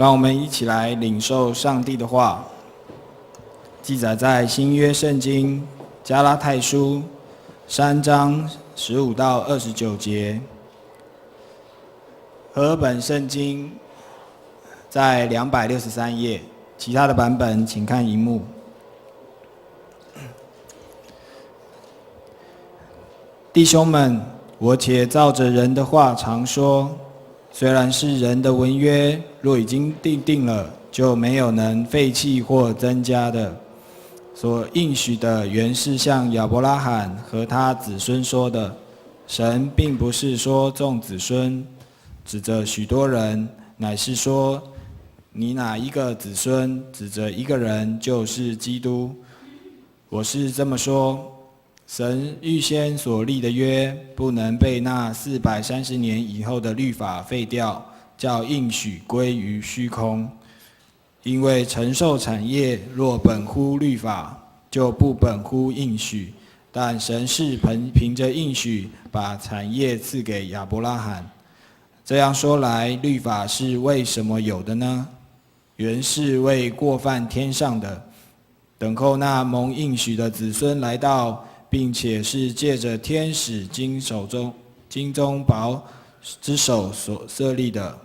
让我们一起来领受上帝的话，记载在新约圣经加拉太书3章15到29节。和本圣经在263页，其他的版本请看荧幕。弟兄们，我且照着人的话常说，虽然是人的文约，若已经订定了，就没有能废弃或增加的。所应许的原是向亚伯拉罕和他子孙说的。神并不是说众子孙，指着许多人，乃是说你哪一个子孙指着一个人，就是基督。我是这么说。神预先所立的约，不能被那430年以后的律法废掉，叫应许归于虚空。因为承受产业若本乎律法，就不本乎应许。但神是凭着应许，把产业赐给亚伯拉罕。这样说来，律法是为什么有的呢？原是为过犯天上的，等候那蒙应许的子孙来到，并且是借着天使经中保之手所设立的。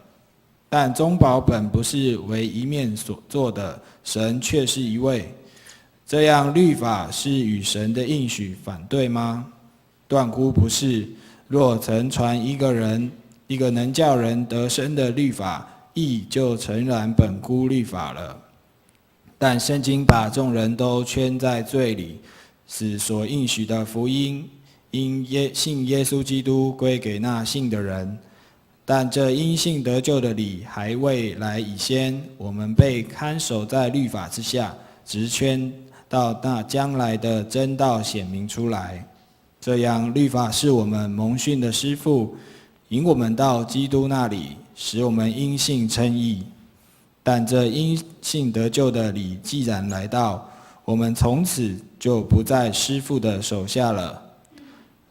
但中保本不是为一面所做的，神却是一位。这样律法是与神的应许反对吗？断乎不是。若曾传一个能叫人得生的律法，义就诚然本乎律法了。但圣经把众人都圈在罪里，使所应许的福音因信耶稣基督归给那信的人。但这因信得救的理还未来以先，我们被看守在律法之下，直圈到那将来的真道显明出来。这样律法是我们蒙训的师傅，引我们到基督那里，使我们因信称义。但这因信得救的理既然来到，我们从此就不在师傅的手下了。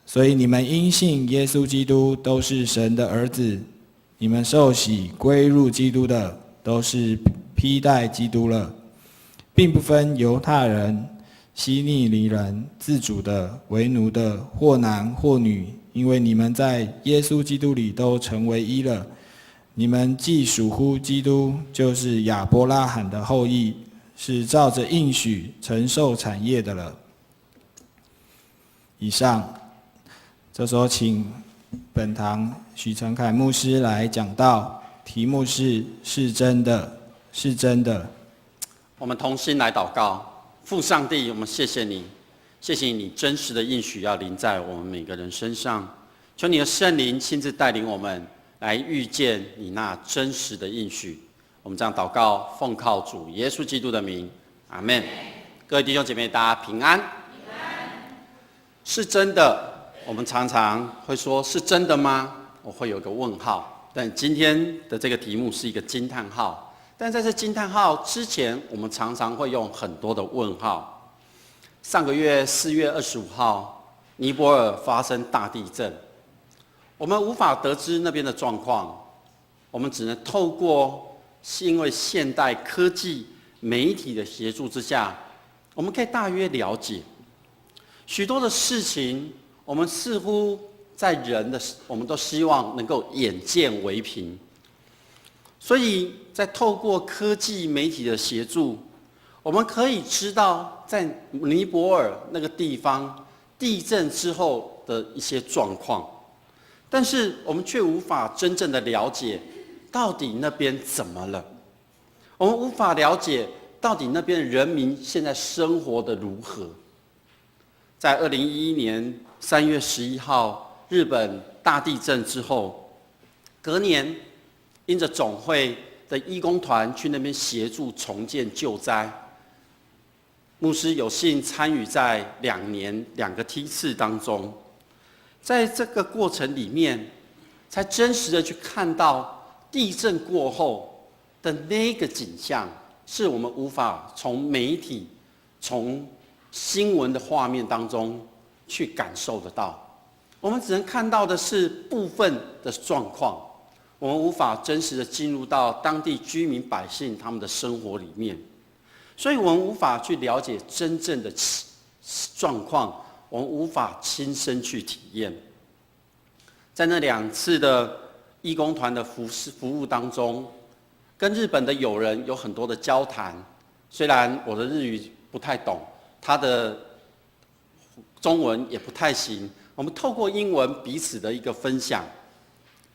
所以你们因信耶稣基督都是神的儿子，你们受洗归入基督的，都是披戴基督了，并不分犹太人、希利尼人、自主的、为奴的，或男或女，因为你们在耶稣基督里都成为一了。你们既属乎基督，就是亚伯拉罕的后裔，是照着应许承受产业的了。以上，这时候请本堂许承凯牧师来讲道，题目是“是真的，是真的”。我们同心来祷告，父上帝，我们谢谢你，谢谢你真实的应许要临在我们每个人身上，求你的圣灵亲自带领我们来遇见你那真实的应许。我们这样祷告，奉靠主耶稣基督的名，阿们。各位弟兄姐妹，大家平安。是真的，我们常常会说是真的吗？我会有个问号。但今天的这个题目是一个惊叹号。但在这惊叹号之前，我们常常会用很多的问号。上个月4月25号，尼泊尔发生大地震，我们无法得知那边的状况，我们只能透过因为现代科技媒体的协助之下，我们可以大约了解许多的事情。我们似乎在我们都希望能够眼见为凭，所以在透过科技媒体的协助，我们可以知道在尼泊尔那个地方地震之后的一些状况，但是我们却无法真正的了解到底那边怎么了，我们无法了解到底那边人民现在生活的如何。在2011年3月11号日本大地震之后，隔年因着总会的义工团去那边协助重建救灾，牧师有幸参与在2个梯次当中，在这个过程里面，才真实的去看到地震过后的那个景象，是我们无法从媒体、从新闻的画面当中去感受得到。我们只能看到的是部分的状况，我们无法真实的进入到当地居民百姓他们的生活里面，所以我们无法去了解真正的状况，我们无法亲身去体验。在那2次的义工团的服务当中，跟日本的友人有很多的交谈，虽然我的日语不太懂，他的中文也不太行，我们透过英文彼此的一个分享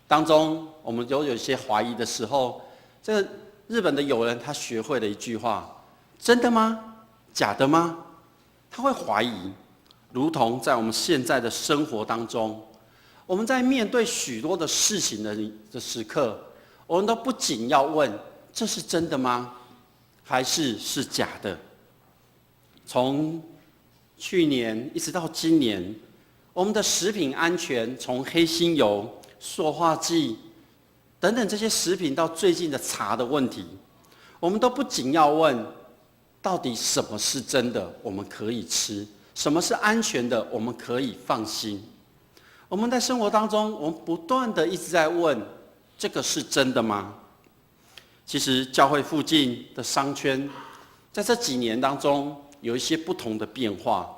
当中，我们有一些怀疑的时候，这个日本的友人他学会了一句话：真的吗？假的吗？他会怀疑，如同在我们现在的生活当中，我们在面对许多的事情的时刻，我们都不仅要问这是真的吗？还是假的？从去年一直到今年，我们的食品安全从黑心油、塑化剂等等这些食品，到最近的茶的问题，我们都不仅要问到底什么是真的我们可以吃，什么是安全的我们可以放心。我们在生活当中，我们不断的一直在问，这个是真的吗？其实教会附近的商圈，在这几年当中有一些不同的变化，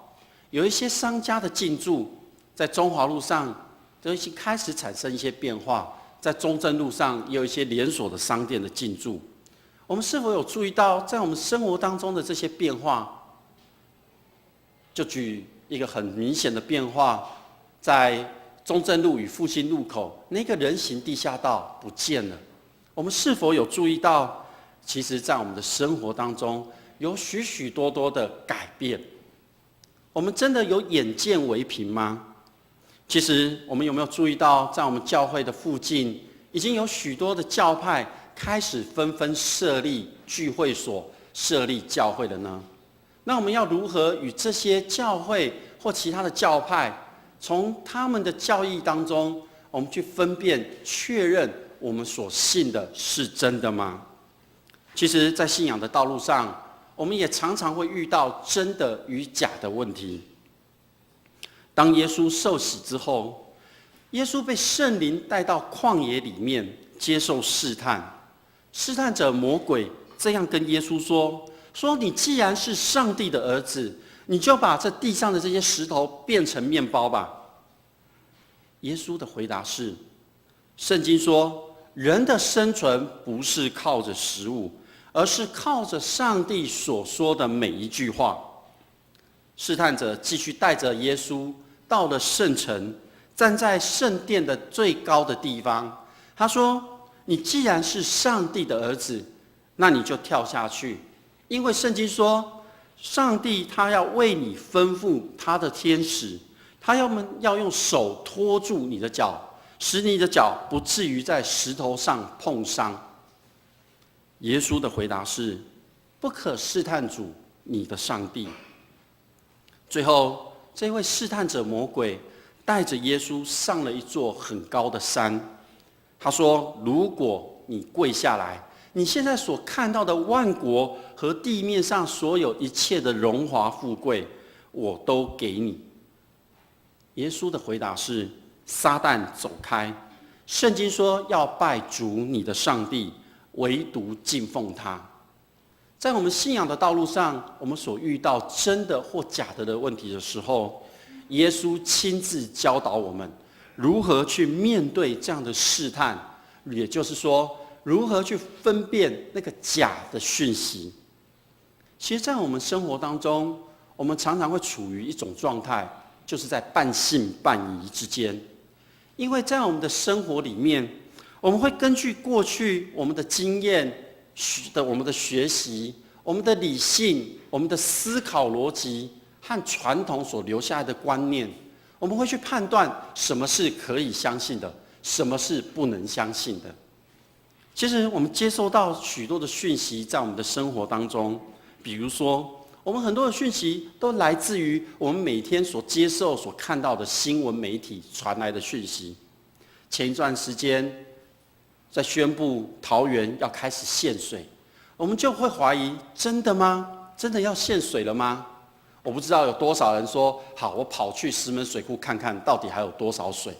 有一些商家的进驻，在中华路上都已经开始产生一些变化，在中正路上也有一些连锁的商店的进驻。我们是否有注意到，在我们生活当中的这些变化？就举一个很明显的变化，在中正路与复兴路口那个人行地下道不见了。我们是否有注意到，其实在我们的生活当中有许许多多的改变？我们真的有眼见为凭吗？其实我们有没有注意到，在我们教会的附近，已经有许多的教派开始纷纷设立聚会所、设立教会了呢？那我们要如何与这些教会或其他的教派，从他们的教义当中，我们去分辨、确认我们所信的是真的吗？其实，在信仰的道路上，我们也常常会遇到真的与假的问题。当耶稣受洗之后，耶稣被圣灵带到旷野里面接受试探，试探者魔鬼这样跟耶稣说：你既然是上帝的儿子，你就把这地上的这些石头变成面包吧。耶稣的回答是：圣经说，人的生存不是靠着食物，而是靠着上帝所说的每一句话。试探者继续带着耶稣到了圣城，站在圣殿的最高的地方。他说：你既然是上帝的儿子，那你就跳下去，因为圣经说，上帝他要为你吩咐他的天使，他要用手托住你的脚，使你的脚不至于在石头上碰伤。耶稣的回答是：不可试探主你的上帝。最后，这位试探者魔鬼带着耶稣上了一座很高的山。他说：如果你跪下来，你现在所看到的万国和地面上所有一切的荣华富贵，我都给你。耶稣的回答是：撒旦走开！圣经说要拜主你的上帝，唯独敬奉他。在我们信仰的道路上，我们所遇到真的或假的问题的时候，耶稣亲自教导我们如何去面对这样的试探，也就是说，如何去分辨那个假的讯息。其实在我们生活当中，我们常常会处于一种状态，就是在半信半疑之间。因为在我们的生活里面，我们会根据过去我们的经验、我们的学习、我们的理性、我们的思考逻辑和传统所留下来的观念，我们会去判断什么是可以相信的，什么是不能相信的。其实我们接收到许多的讯息，在我们的生活当中，比如说，我们很多的讯息都来自于我们每天所接受、所看到的新闻媒体传来的讯息。前一段时间，在宣布桃园要开始限水，我们就会怀疑：真的吗？真的要限水了吗？我不知道有多少人说：好，我跑去石门水库看看到底还有多少水。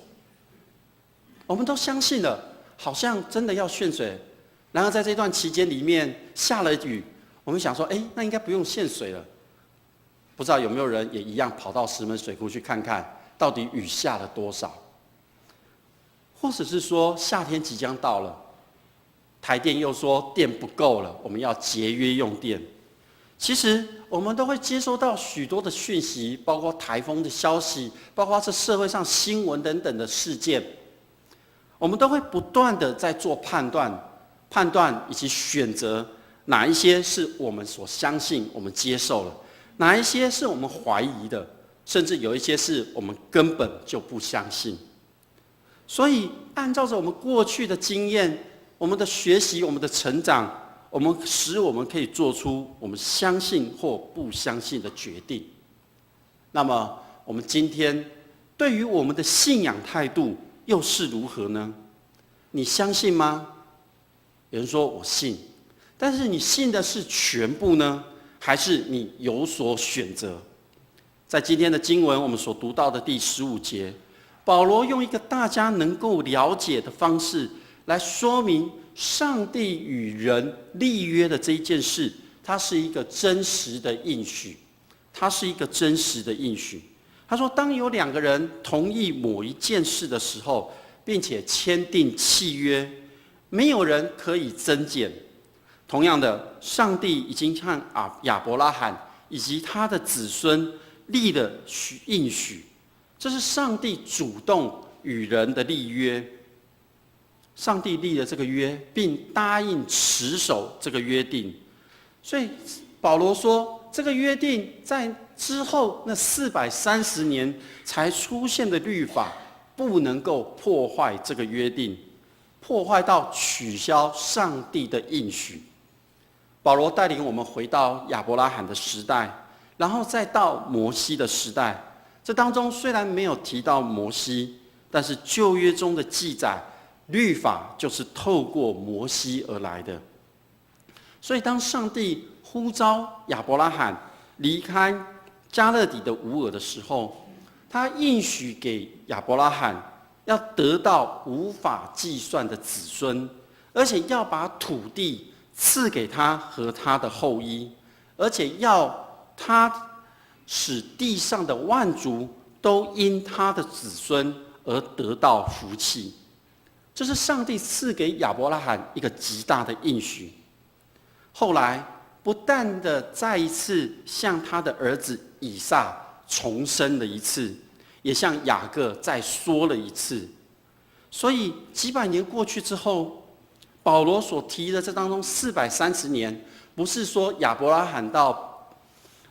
我们都相信了，好像真的要限水。然而在这段期间里面下了雨，我们想说，那应该不用限水了。不知道有没有人也一样跑到石门水库去看看，到底雨下了多少？或者是说夏天即将到了，台电又说电不够了，我们要节约用电。其实我们都会接收到许多的讯息，包括台风的消息，包括这社会上新闻等等的事件，我们都会不断的在做判断以及选择哪一些是我们所相信、我们接受了，哪一些是我们怀疑的，甚至有一些是我们根本就不相信。所以，按照着我们过去的经验、我们的学习、我们的成长，我们可以做出我们相信或不相信的决定。那么，我们今天对于我们的信仰态度又是如何呢？你相信吗？有人说我信，但是你信的是全部呢，还是你有所选择？在今天的经文，我们所读到的第15节，保罗用一个大家能够了解的方式来说明上帝与人立约的这一件事，它是一个真实的应许，它是一个真实的应许。他说，当有两个人同意某一件事的时候，并且签订契约，没有人可以增减。同样的，上帝已经向亚伯拉罕以及他的子孙立了应许，这是上帝主动与人的立约。上帝立了这个约，并答应持守这个约定。所以保罗说，这个约定在之后那430年才出现的律法，不能够破坏这个约定，破坏到取消上帝的应许。保罗带领我们回到亚伯拉罕的时代，然后再到摩西的时代。这当中虽然没有提到摩西，但是旧约中的记载，律法就是透过摩西而来的。所以当上帝呼召亚伯拉罕离开迦勒底的乌尔的时候，他应许给亚伯拉罕要得到无法计算的子孙，而且要把土地赐给他和他的后裔，而且要他使地上的万族都因他的子孙而得到福气。这是上帝赐给亚伯拉罕一个极大的应许。后来不但的再一次向他的儿子以撒重生了一次，也向雅各再说了一次。所以几百年过去之后，保罗所提的这当中430年，不是说亚伯拉罕到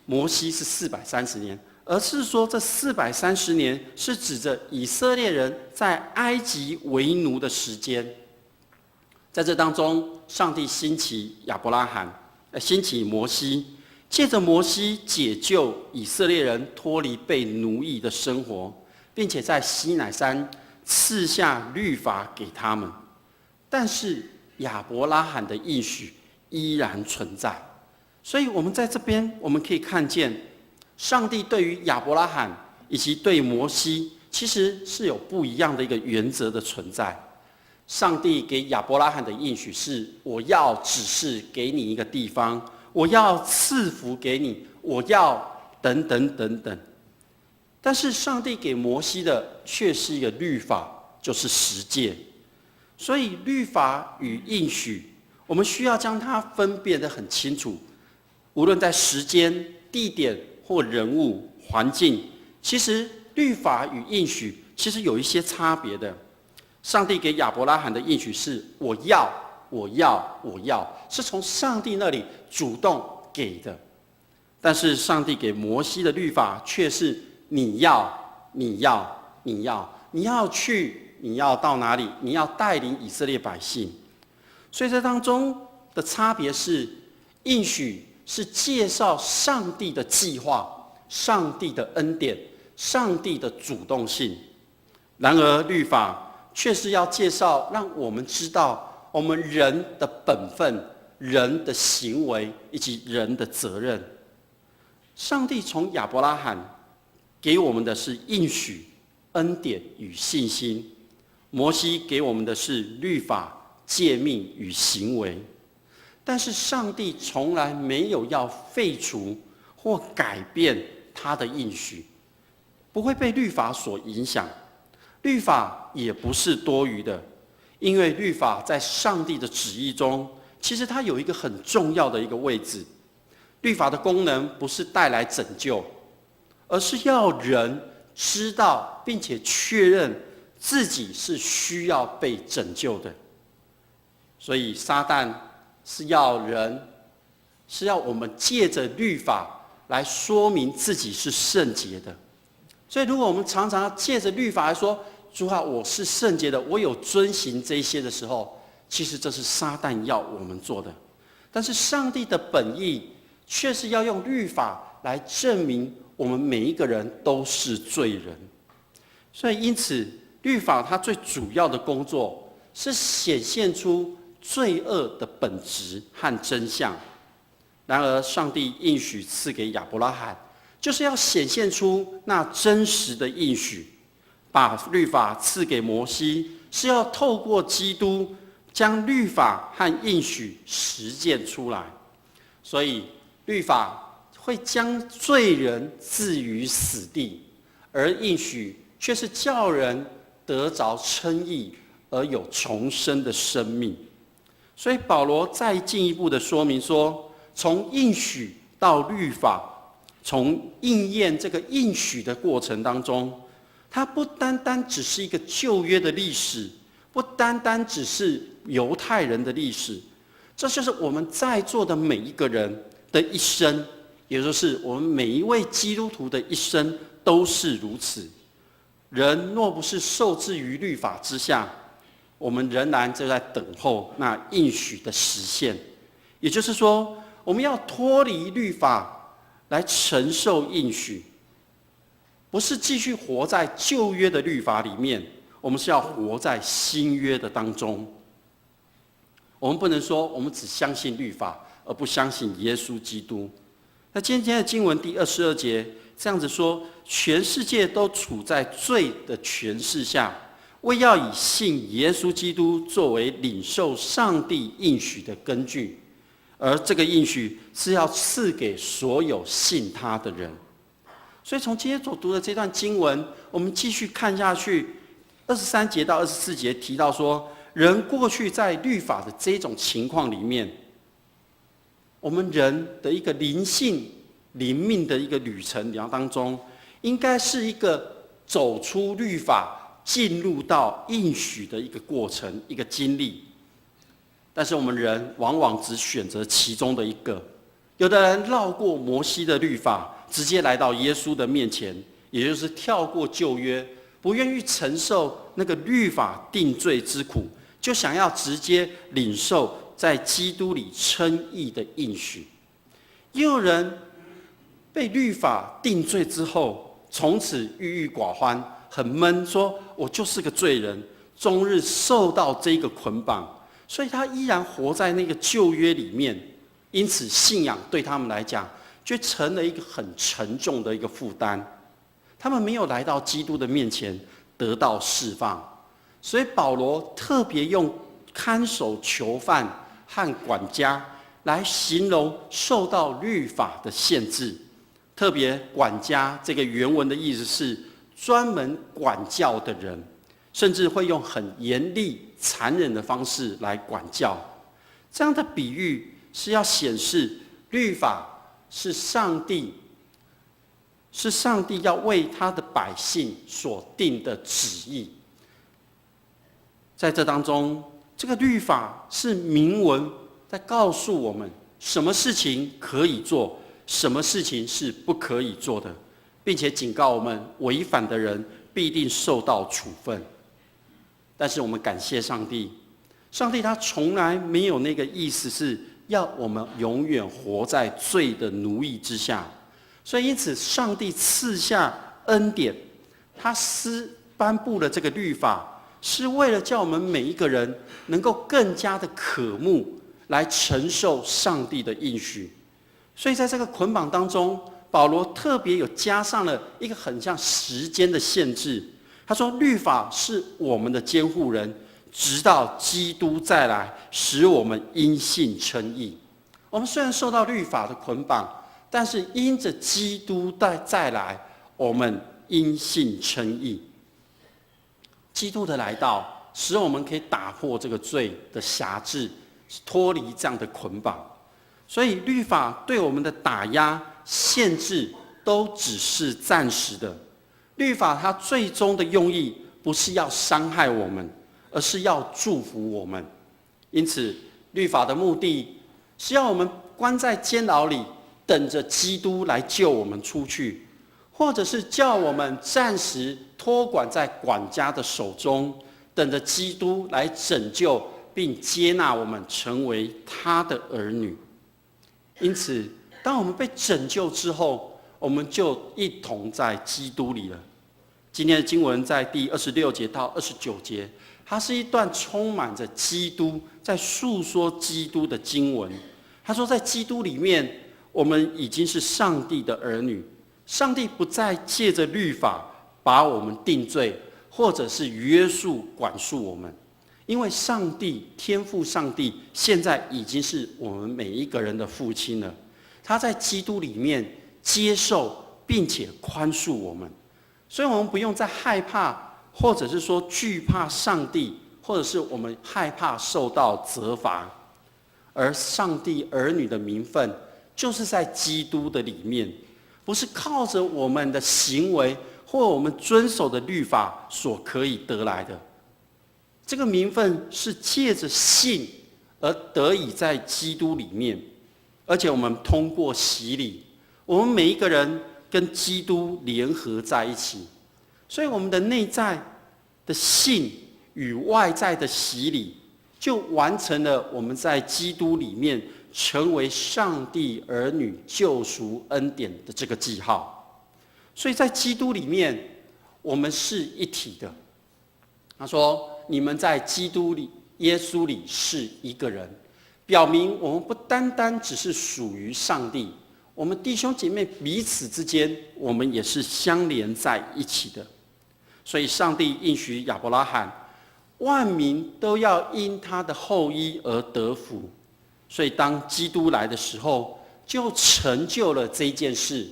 摩西是430年，而是说这430年是指着以色列人在埃及为奴的时间。在这当中，上帝兴起兴起摩西，借着摩西解救以色列人脱离被奴役的生活，并且在西乃山赐下律法给他们。但是亚伯拉罕的应许依然存在。所以我们在这边我们可以看见，上帝对于亚伯拉罕以及对摩西其实是有不一样的一个原则的存在。上帝给亚伯拉罕的应许是，我要指示给你一个地方，我要赐福给你，我要等等等等。但是上帝给摩西的却是一个律法，就是十诫。所以律法与应许，我们需要将它分辨得很清楚。无论在时间、地点或人物、环境，其实律法与应许其实有一些差别的。上帝给亚伯拉罕的应许是我要，是从上帝那里主动给的。但是上帝给摩西的律法却是你要去，你要到哪里？你要带领以色列百姓。所以这当中的差别是，应许是介绍上帝的计划、上帝的恩典、上帝的主动性。然而律法却是要介绍，让我们知道我们人的本分、人的行为以及人的责任。上帝从亚伯拉罕给我们的是应许、恩典与信心。摩西给我们的是律法、诫命与行为，但是上帝从来没有要废除或改变他的应许，不会被律法所影响。律法也不是多余的，因为律法在上帝的旨意中，其实它有一个很重要的一个位置。律法的功能不是带来拯救，而是要人知道并且确认自己是需要被拯救的。所以撒旦是要我们借着律法来说明自己是圣洁的。所以如果我们常常借着律法来说，主啊，我是圣洁的，我有遵行这些的时候，其实这是撒旦要我们做的。但是上帝的本意却是要用律法来证明我们每一个人都是罪人。所以因此律法它最主要的工作是显现出罪恶的本质和真相。然而上帝应许赐给亚伯拉罕，就是要显现出那真实的应许。把律法赐给摩西，是要透过基督将律法和应许实践出来。所以律法会将罪人置于死地，而应许却是叫人得着称义而有重生的生命。所以保罗再进一步的说明说，从应许到律法，从应验这个应许的过程当中，它不单单只是一个旧约的历史，不单单只是犹太人的历史，这就是我们在座的每一个人的一生，也就是我们每一位基督徒的一生都是如此。人若不是受制于律法之下，我们仍然就在等候那应许的实现。也就是说，我们要脱离律法来承受应许，不是继续活在旧约的律法里面，我们是要活在新约的当中。我们不能说我们只相信律法，而不相信耶稣基督。那今天的经文第22节这样子说，全世界都处在罪的权势下，为要以信耶稣基督作为领受上帝应许的根据，而这个应许是要赐给所有信他的人。所以从今天所读的这段经文，我们继续看下去，23节到24节提到说，人过去在律法的这种情况里面，我们人的一个灵性、灵命的一个旅程当中，应该是一个走出律法、进入到应许的一个过程、一个经历。但是我们人往往只选择其中的一个，有的人绕过摩西的律法，直接来到耶稣的面前，也就是跳过旧约，不愿意承受那个律法定罪之苦，就想要直接领受在基督里称义的应许。也有人被律法定罪之后，从此郁郁寡欢，很闷，说我就是个罪人，终日受到这个捆绑，所以他依然活在那个旧约里面。因此信仰对他们来讲就成了一个很沉重的一个负担，他们没有来到基督的面前得到释放。所以保罗特别用看守囚犯和管家来形容受到律法的限制。特别管家这个原文的意思是专门管教的人，甚至会用很严厉残忍的方式来管教。这样的比喻是要显示律法是上帝要为他的百姓所定的旨意。在这当中，这个律法是明文在告诉我们什么事情可以做，什么事情是不可以做的，并且警告我们违反的人必定受到处分。但是我们感谢上帝，上帝他从来没有那个意思是要我们永远活在罪的奴役之下。所以因此上帝赐下恩典，他颁布了这个律法，是为了叫我们每一个人能够更加的渴慕来承受上帝的应许。所以在这个捆绑当中，保罗特别有加上了一个很像时间的限制，他说，律法是我们的监护人，直到基督再来，使我们因信称义。我们虽然受到律法的捆绑，但是因着基督再来，我们因信称义。基督的来到，使我们可以打破这个罪的辖制，脱离这样的捆绑。所以律法对我们的打压、限制，都只是暂时的。律法它最终的用意，不是要伤害我们，而是要祝福我们。因此，律法的目的是要我们关在监牢里，等着基督来救我们出去，或者是叫我们暂时托管在管家的手中，等着基督来拯救并接纳我们成为他的儿女。因此，当我们被拯救之后，我们就一同在基督里了。今天的经文在第26节到29节，它是一段充满着基督，在述说基督的经文。他说，在基督里面，我们已经是上帝的儿女，上帝不再借着律法把我们定罪，或者是约束管束我们，因为上帝天父上帝现在已经是我们每一个人的父亲了。他在基督里面接受并且宽恕我们，所以我们不用再害怕，或者是说惧怕上帝，或者是我们害怕受到责罚。而上帝儿女的名分，就是在基督的里面，不是靠着我们的行为或我们遵守的律法所可以得来的。这个名分是借着信而得以在基督里面，而且我们通过洗礼，我们每一个人跟基督联合在一起，所以我们的内在的信与外在的洗礼，就完成了我们在基督里面成为上帝儿女救赎恩典的这个记号。所以在基督里面，我们是一体的。他说，你们在基督里耶稣里是一个人，表明我们不单单只是属于上帝，我们弟兄姐妹彼此之间，我们也是相连在一起的。所以上帝应许亚伯拉罕，万民都要因他的后裔而得福。所以当基督来的时候，就成就了这件事，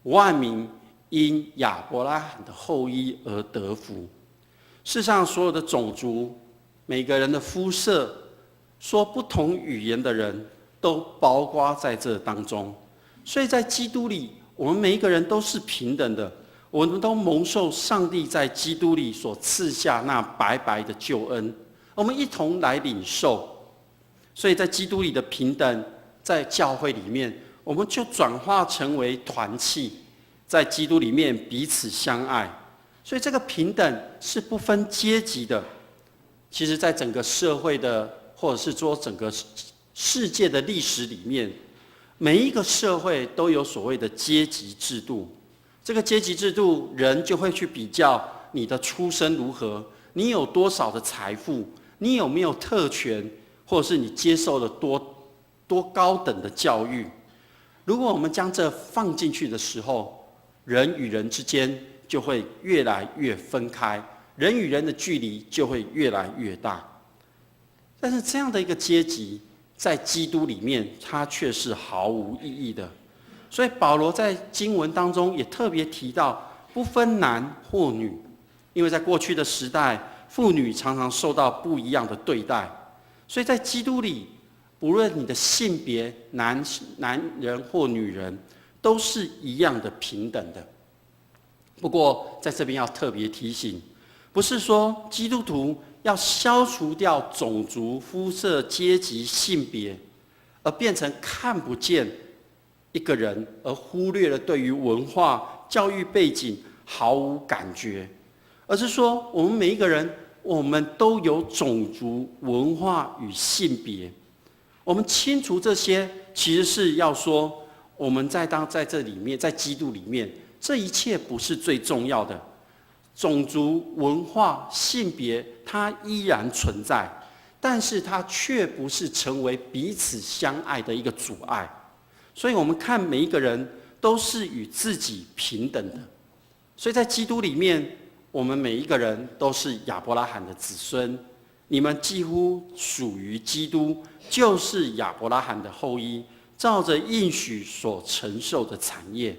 万民因亚伯拉罕的后裔而得福。世上所有的种族，每个人的肤色，说不同语言的人，都包括在这当中。所以在基督里，我们每一个人都是平等的，我们都蒙受上帝在基督里所赐下那白白的救恩，我们一同来领受。所以在基督里的平等，在教会里面，我们就转化成为团契，在基督里面彼此相爱。所以这个平等是不分阶级的。其实在整个社会的，或者是说整个世界的历史里面，每一个社会都有所谓的阶级制度。这个阶级制度，人就会去比较你的出身如何，你有多少的财富，你有没有特权，或者是你接受了多高等的教育。如果我们将这放进去的时候，人与人之间就会越来越分开，人与人的距离就会越来越大。但是这样的一个阶级，在基督里面，它却是毫无意义的。所以保罗在经文当中也特别提到，不分男或女，因为在过去的时代，妇女常常受到不一样的对待。所以在基督里，不论你的性别，男人或女人，都是一样的平等的。不过在这边要特别提醒，不是说基督徒要消除掉种族、肤色、阶级、性别，而变成看不见一个人，而忽略了对于文化、教育背景毫无感觉，而是说我们每一个人，我们都有种族、文化与性别。我们清除这些，其实是要说，我们在这里面，在基督里面，这一切不是最重要的。种族、文化、性别，它依然存在，但是它却不是成为彼此相爱的一个阻碍。所以我们看每一个人都是与自己平等的。所以在基督里面，我们每一个人都是亚伯拉罕的子孙，你们几乎属于基督，就是亚伯拉罕的后裔，照着应许所承受的产业。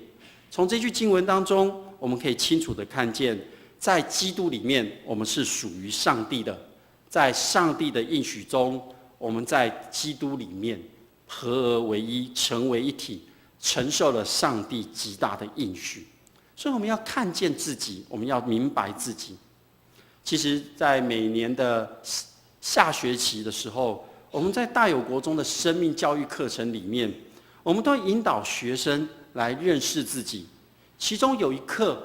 从这句经文当中，我们可以清楚地看见，在基督里面，我们是属于上帝的，在上帝的应许中，我们在基督里面合而为一，成为一体，承受了上帝极大的应许。所以我们要看见自己，我们要明白自己。其实在每年的下学期的时候，我们在大有国中的生命教育课程里面，我们都引导学生来认识自己。其中有一课，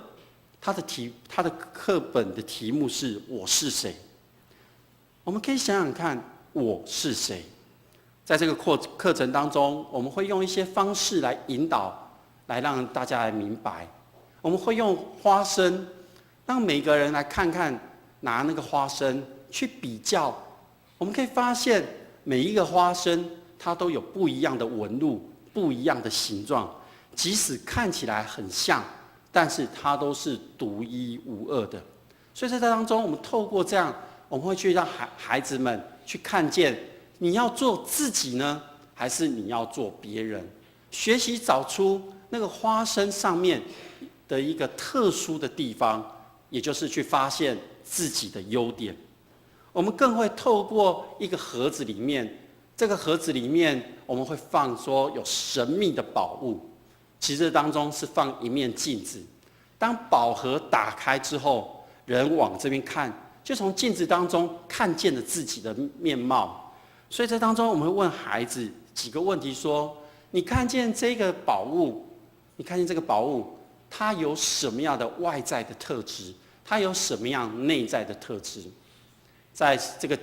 他的课本的题目是我是谁。我们可以想想看，我是谁。在这个课程当中，我们会用一些方式来引导，来让大家来明白。我们会用花生，让每个人来看看，拿那个花生去比较。我们可以发现，每一个花生它都有不一样的纹路，不一样的形状，即使看起来很像，但是它都是独一无二的。所以在这当中，我们透过这样，我们会去让孩子们去看见，你要做自己呢，还是你要做别人？学习找出那个花生上面的一个特殊的地方，也就是去发现自己的优点。我们更会透过一个盒子里面，这个盒子里面我们会放说有神秘的宝物，其实当中是放一面镜子。当宝盒打开之后，人往这边看，就从镜子当中看见了自己的面貌。所以在当中我们会问孩子几个问题说，你看见这个宝物，它有什么样的外在的特质？它有什么样内在的特质？在这个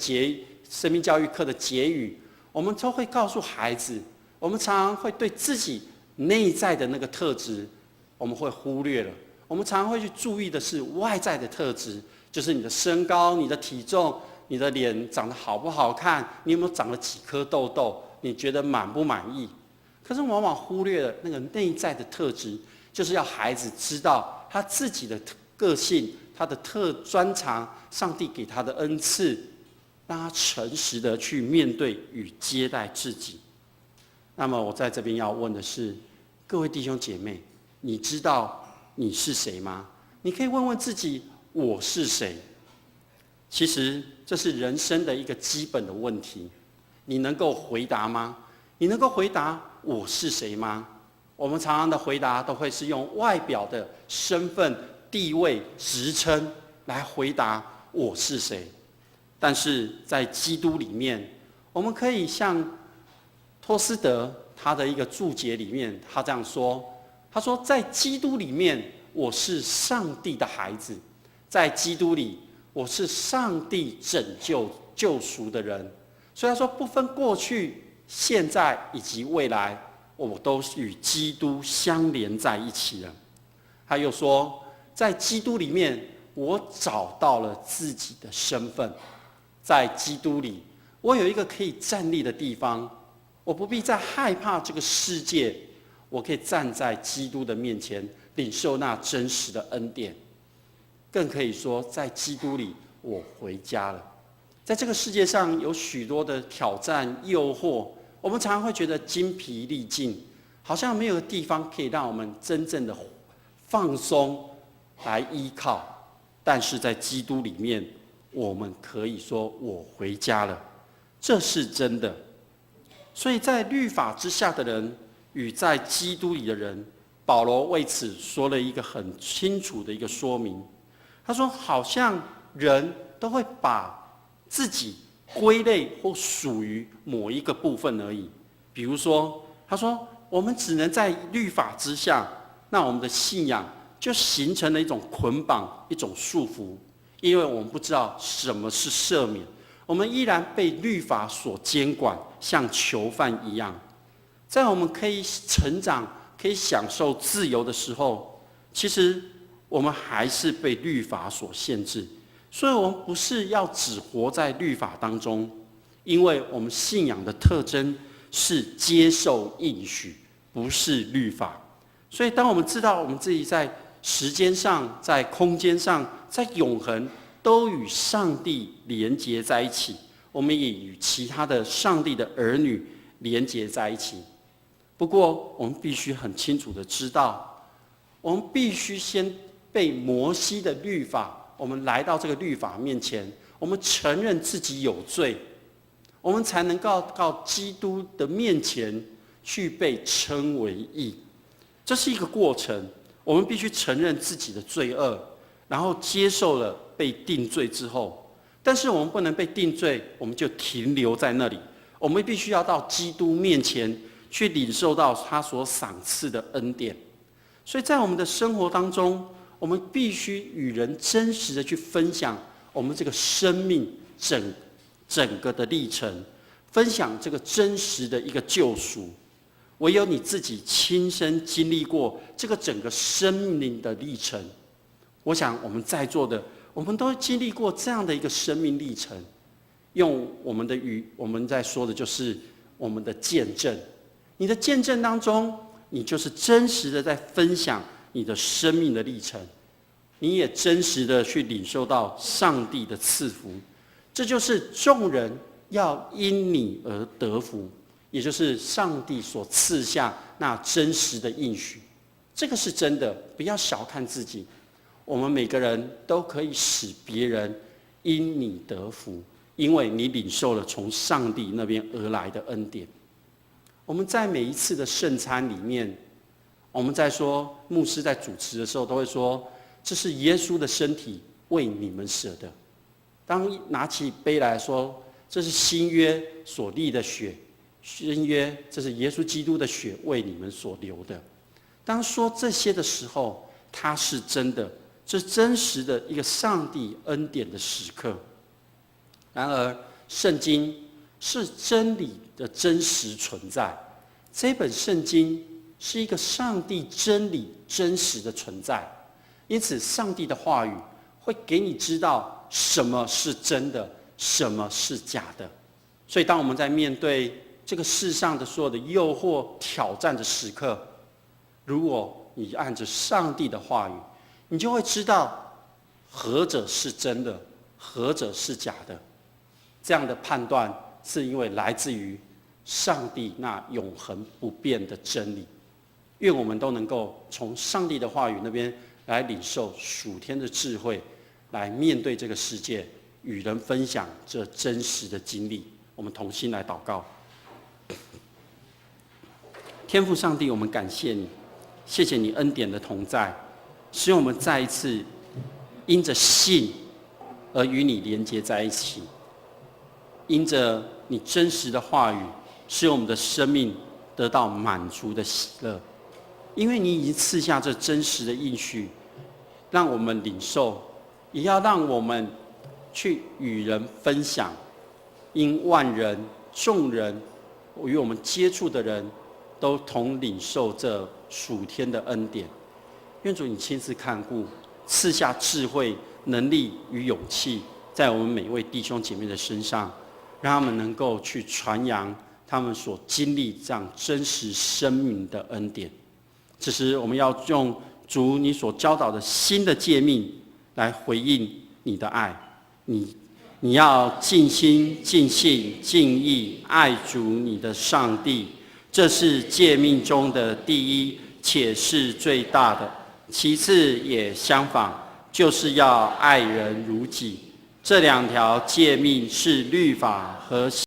生命教育课的结语，我们都会告诉孩子，我们常常会对自己内在的那个特质，我们会忽略了。我们常常会去注意的是外在的特质，就是你的身高、你的体重、你的脸长得好不好看，你有没有长了几颗痘痘，你觉得满不满意？可是往往忽略了那个内在的特质，就是要孩子知道他自己的个性，他的专长，上帝给他的恩赐，让他诚实的去面对与接待自己。那么我在这边要问的是，各位弟兄姐妹，你知道你是谁吗？你可以问问自己，我是谁？其实这是人生的一个基本的问题，你能够回答吗？你能够回答我是谁吗？我们常常的回答都会是用外表的身份、地位、职称来回答我是谁。但是在基督里面，我们可以像托斯德他的一个注解里面，他这样说，他说在基督里面，我是上帝的孩子，在基督里，我是上帝救赎的人。所以他说，不分过去、现在以及未来，我都是与基督相连在一起了。他又说，在基督里面，我找到了自己的身份。在基督里，我有一个可以站立的地方，我不必再害怕这个世界，我可以站在基督的面前，领受那真实的恩典。更可以说，在基督里，我回家了。在这个世界上有许多的挑战、诱惑，我们常常会觉得精疲力尽，好像没有个地方可以让我们真正的放松来依靠。但是在基督里面，我们可以说我回家了，这是真的。所以在律法之下的人与在基督里的人，保罗为此说了一个很清楚的一个说明。他说，好像人都会把自己归类或属于某一个部分而已。比如说，他说我们只能在律法之下，那我们的信仰就形成了一种捆绑，一种束缚，因为我们不知道什么是赦免，我们依然被律法所监管，像囚犯一样。在我们可以成长、可以享受自由的时候，其实我们还是被律法所限制。所以我们不是要只活在律法当中，因为我们信仰的特征是接受应许，不是律法。所以当我们知道我们自己在时间上、在空间上、在永恒都与上帝连结在一起，我们也与其他的上帝的儿女连结在一起。不过，我们必须很清楚的知道，我们必须先被摩西的律法，我们来到这个律法面前，我们承认自己有罪，我们才能够到基督的面前去被称为义。这是一个过程，我们必须承认自己的罪恶，然后接受了被定罪之后，但是我们不能被定罪，我们就停留在那里，我们必须要到基督面前去领受到他所赏赐的恩典。所以在我们的生活当中，我们必须与人真实的去分享我们这个生命整个的历程，分享这个真实的一个救赎。唯有你自己亲身经历过这个整个生命的历程，我想我们在座的，我们都经历过这样的一个生命历程。用我们的语，我们在说的就是我们的见证。你的见证当中，你就是真实的在分享你的生命的历程，你也真实的去领受到上帝的赐福。这就是众人要因你而得福，也就是上帝所赐下那真实的应许。这个是真的，不要小看自己。我们每个人都可以使别人因你得福，因为你领受了从上帝那边而来的恩典。我们在每一次的圣餐里面，我们在说，牧师在主持的时候都会说，这是耶稣的身体为你们舍的。当拿起杯来说，这是新约所立的血，新约这是耶稣基督的血为你们所流的。当说这些的时候，它是真的，这真实的一个上帝恩典的时刻。然而，圣经是真理的真实存在，这本圣经是一个上帝真理真实的存在，因此上帝的话语会给你知道什么是真的，什么是假的。所以当我们在面对这个世上的所有的诱惑挑战的时刻，如果你按着上帝的话语，你就会知道何者是真的，何者是假的。这样的判断是因为来自于上帝那永恒不变的真理。愿我们都能够从上帝的话语那边来领受属天的智慧，来面对这个世界，与人分享这真实的经历。我们同心来祷告。天父上帝，我们感谢你，谢谢你恩典的同在，使我们再一次因着信而与你连结在一起，因着你真实的话语，使我们的生命得到满足的喜乐。因为你已经赐下这真实的应许，让我们领受，也要让我们去与人分享，因万人众人与我们接触的人都同领受这属天的恩典。愿主你亲自看顾，赐下智慧、能力与勇气，在我们每一位弟兄姐妹的身上，让他们能够去传扬他们所经历这样真实生命的恩典。此时我们要用主你所教导的新的诫命来回应你的爱。你要尽心、尽性、尽意爱主你的上帝，这是诫命中的第一，且是最大的。其次也相仿，就是要爱人如己。这两条诫命是律法和